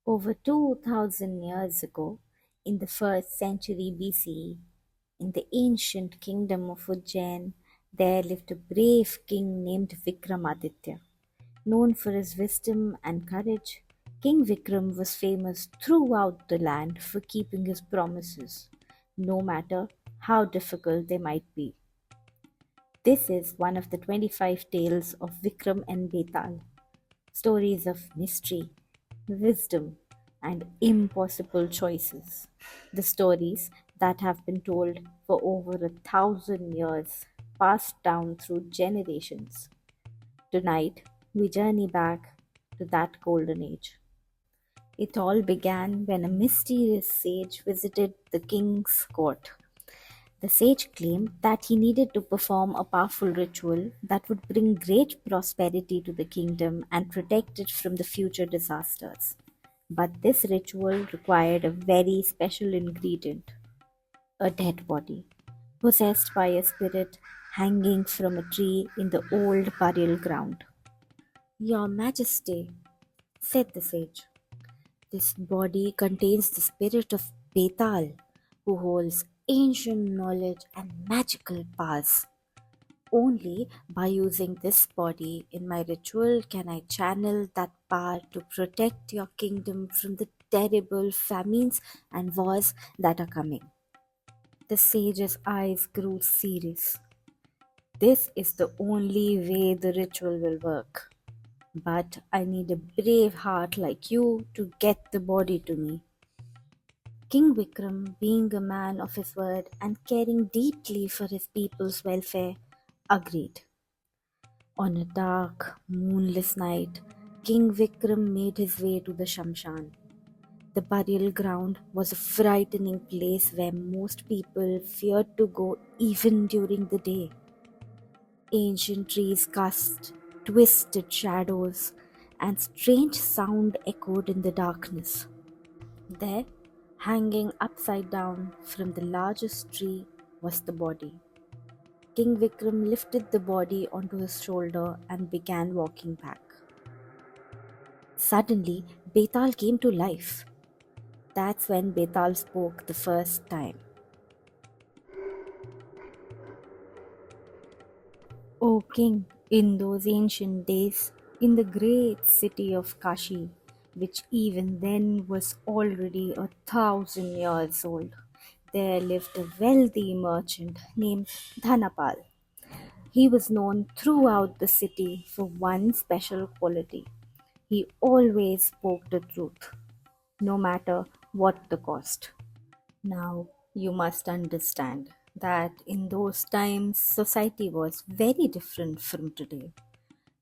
Over 2000 years ago, in the 1st century BCE, in the ancient kingdom of Ujjain, there lived a brave king named Vikramaditya. Known for his wisdom and courage, King Vikram was famous throughout the land for keeping his promises, no matter how difficult they might be. This is one of the 25 tales of Vikram and Betal, stories of mystery, wisdom, and impossible choices. The stories that have been told for over 1,000 years, passed down through generations. Tonight, we journey back to that golden age. It all began when a mysterious sage visited the king's court. The sage claimed that he needed to perform a powerful ritual that would bring great prosperity to the kingdom and protect it from the future disasters. But this ritual required a very special ingredient, a dead body, possessed by a spirit hanging from a tree in the old burial ground. Your Majesty, said the sage, this body contains the spirit of Betal, who holds ancient knowledge and magical powers. Only by using this body in my ritual can I channel that power to protect your kingdom from the terrible famines and wars that are coming. The sage's eyes grew serious. This is the only way the ritual will work. But I need a brave heart like you to get the body to me. King Vikram, being a man of his word and caring deeply for his people's welfare, agreed. On a dark, moonless night, King Vikram made his way to the Shamshan. The burial ground was a frightening place where most people feared to go even during the day. Ancient trees cast twisted shadows, and strange sound echoed in the darkness. There, hanging upside down from the largest tree, was the body. King Vikram lifted the body onto his shoulder and began walking back. Suddenly, Betal came to life. That's when Betal spoke the first time. O king, in those ancient days, in the great city of Kashi, which even then was already 1,000 years old, there lived a wealthy merchant named Dhanapal. He was known throughout the city for one special quality. He always spoke the truth, no matter what the cost. Now, you must understand that in those times society was very different from today.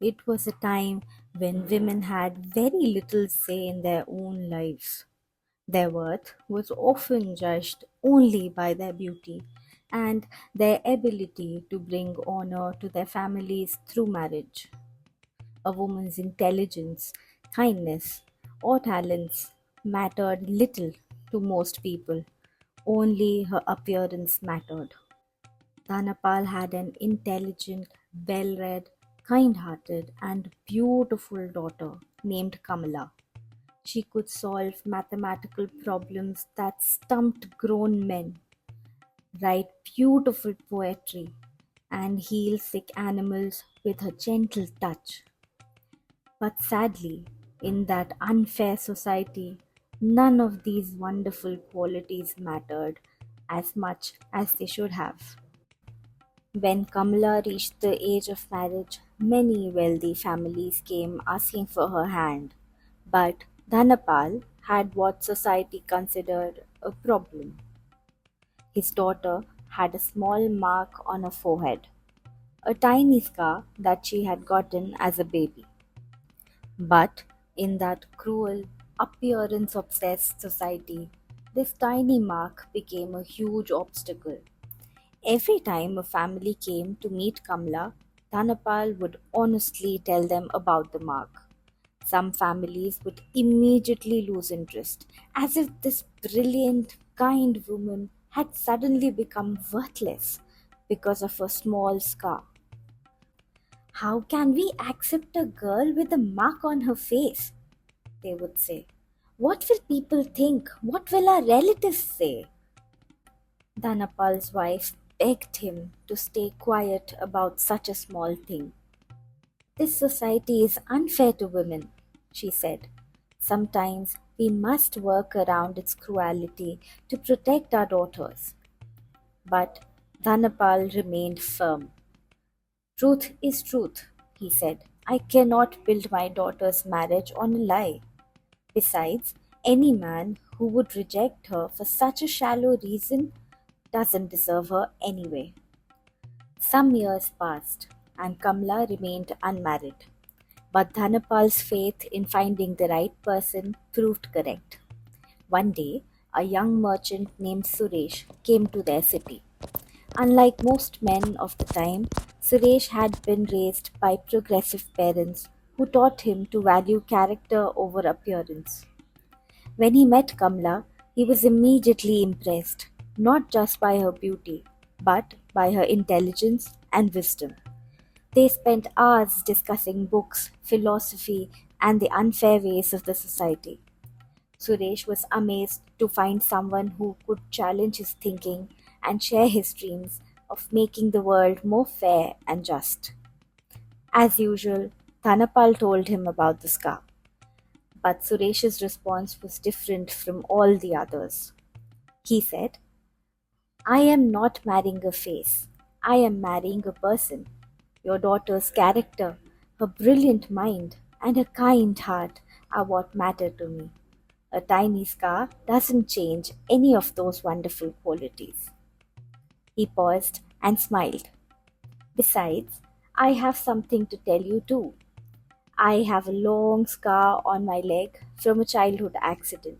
It was a time when women had very little say in their own lives. Their worth was often judged only by their beauty and their ability to bring honor to their families through marriage. A woman's intelligence, kindness, or talents mattered little to most people. Only her appearance mattered. Dhanapal had an intelligent, well read, kind hearted, and beautiful daughter named Kamala. She could solve mathematical problems that stumped grown men, write beautiful poetry, and heal sick animals with her gentle touch. But sadly, in that unfair society, none of these wonderful qualities mattered as much as they should have. When Kamala reached the age of marriage, many wealthy families came asking for her hand. But Dhanapal had what society considered a problem. His daughter had a small mark on her forehead, a tiny scar that she had gotten as a baby. But in that cruel, appearance obsessed society, this tiny mark became a huge obstacle. Every time a family came to meet Kamla, Dhanapal would honestly tell them about the mark. Some families would immediately lose interest, as if this brilliant, kind woman had suddenly become worthless because of a small scar. How can we accept a girl with a mark on her face? They would say. What will people think? What will our relatives say? Dhanapal's wife begged him to stay quiet about such a small thing. This society is unfair to women, she said. Sometimes we must work around its cruelty to protect our daughters. But Dhanapal remained firm. Truth is truth, he said. I cannot build my daughter's marriage on a lie. Besides, any man who would reject her for such a shallow reason doesn't deserve her anyway. Some years passed, and Kamla remained unmarried. But Dhanapal's faith in finding the right person proved correct. One day, a young merchant named Suresh came to their city. Unlike most men of the time, Suresh had been raised by progressive parents who taught him to value character over appearance. When he met Kamla, he was immediately impressed, not just by her beauty, but by her intelligence and wisdom. They spent hours discussing books, philosophy, and the unfair ways of the society. Suresh was amazed to find someone who could challenge his thinking and share his dreams of making the world more fair and just. As usual, Thanapal told him about the scar, but Suresh's response was different from all the others. He said, I am not marrying a face, I am marrying a person. Your daughter's character, her brilliant mind, and her kind heart are what matter to me. A tiny scar doesn't change any of those wonderful qualities. He paused and smiled. Besides, I have something to tell you too. I have a long scar on my leg from a childhood accident.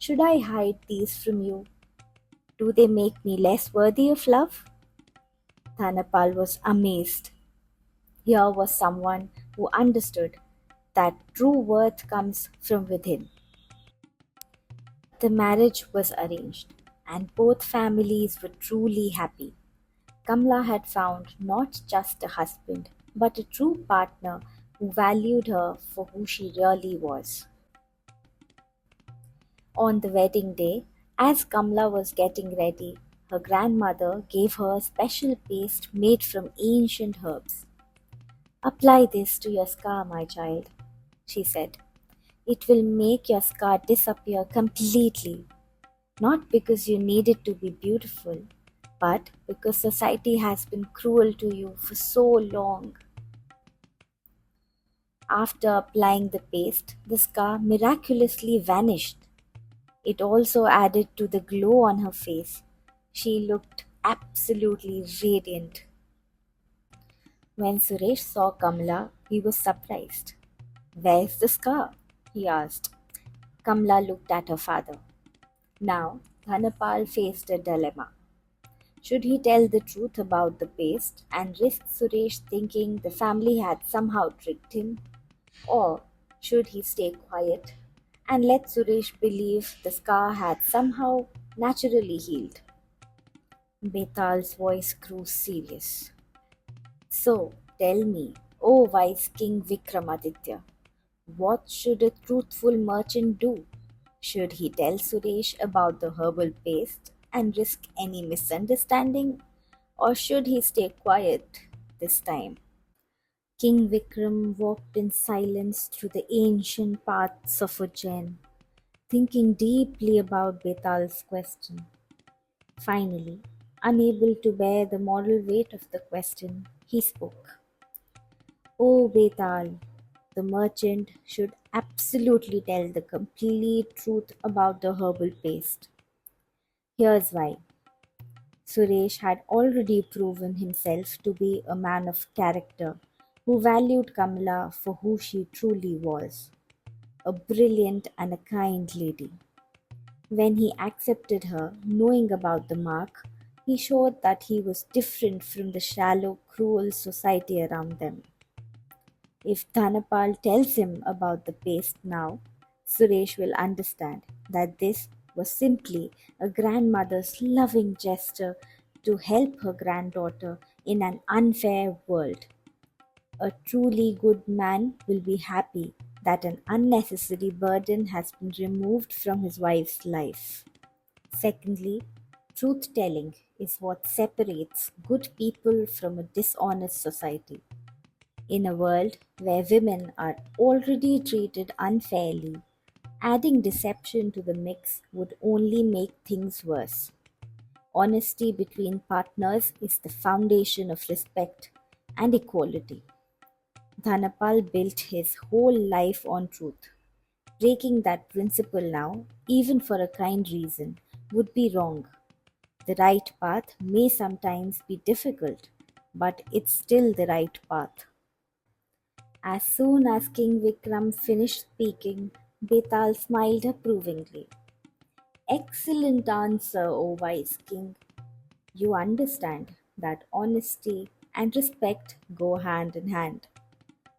Should I hide these from you? Do they make me less worthy of love? Thanapal was amazed. Here was someone who understood that true worth comes from within. The marriage was arranged, and both families were truly happy. Kamla had found not just a husband, but a true partner who valued her for who she really was. On the wedding day, as Kamla was getting ready, her grandmother gave her a special paste made from ancient herbs. Apply this to your scar, my child, she said. It will make your scar disappear completely, not because you need it to be beautiful, but because society has been cruel to you for so long. After applying the paste, the scar miraculously vanished. It also added to the glow on her face. She looked absolutely radiant. When Suresh saw Kamla, he was surprised. Where's the scar? He asked. Kamla looked at her father. Now, Dhanapal faced a dilemma. Should he tell the truth about the paste and risk Suresh thinking the family had somehow tricked him? Or should he stay quiet and let Suresh believe the scar had somehow naturally healed? Betal's voice grew serious. So, tell me, O wise King Vikramaditya, what should a truthful merchant do? Should he tell Suresh about the herbal paste and risk any misunderstanding? Or should he stay quiet this time? King Vikram walked in silence through the ancient paths of Ujjain, thinking deeply about Betal's question. Finally, unable to bear the moral weight of the question, he spoke. Oh, Betal, the merchant should absolutely tell the complete truth about the herbal paste. Here's why. Suresh had already proven himself to be a man of character who valued Kamala for who she truly was, a brilliant and a kind lady. When he accepted her, knowing about the mark, he showed that he was different from the shallow, cruel society around them. If Dhanapal tells him about the paste now, Suresh will understand that this was simply a grandmother's loving gesture to help her granddaughter in an unfair world. A truly good man will be happy that an unnecessary burden has been removed from his wife's life. Secondly, truth telling is what separates good people from a dishonest society. In a world where women are already treated unfairly, adding deception to the mix would only make things worse. Honesty between partners is the foundation of respect and equality. Dhanapal built his whole life on truth. Breaking that principle now, even for a kind reason, would be wrong. The right path may sometimes be difficult, but it's still the right path. As soon as King Vikram finished speaking, Betal smiled approvingly. Excellent answer, O wise king. You understand that honesty and respect go hand in hand.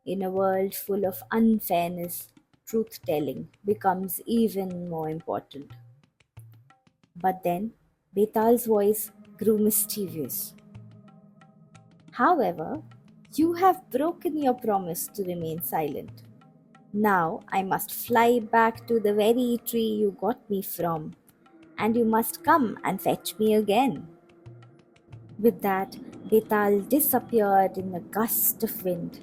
In a world full of unfairness, truth telling becomes even more important. But then Betal's voice grew mischievous. However, you have broken your promise to remain silent. Now I must fly back to the very tree you got me from, and you must come and fetch me again. With that, Betal disappeared in a gust of wind,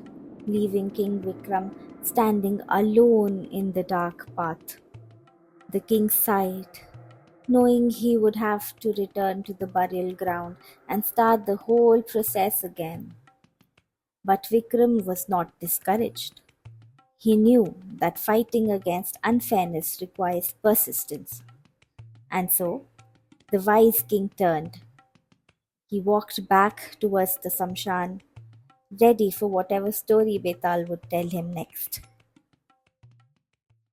leaving King Vikram standing alone in the dark path. The king sighed, knowing he would have to return to the burial ground and start the whole process again. But Vikram was not discouraged. He knew that fighting against unfairness requires persistence. And so, the wise king turned. He walked back towards the Samshan, ready for whatever story Betal would tell him next.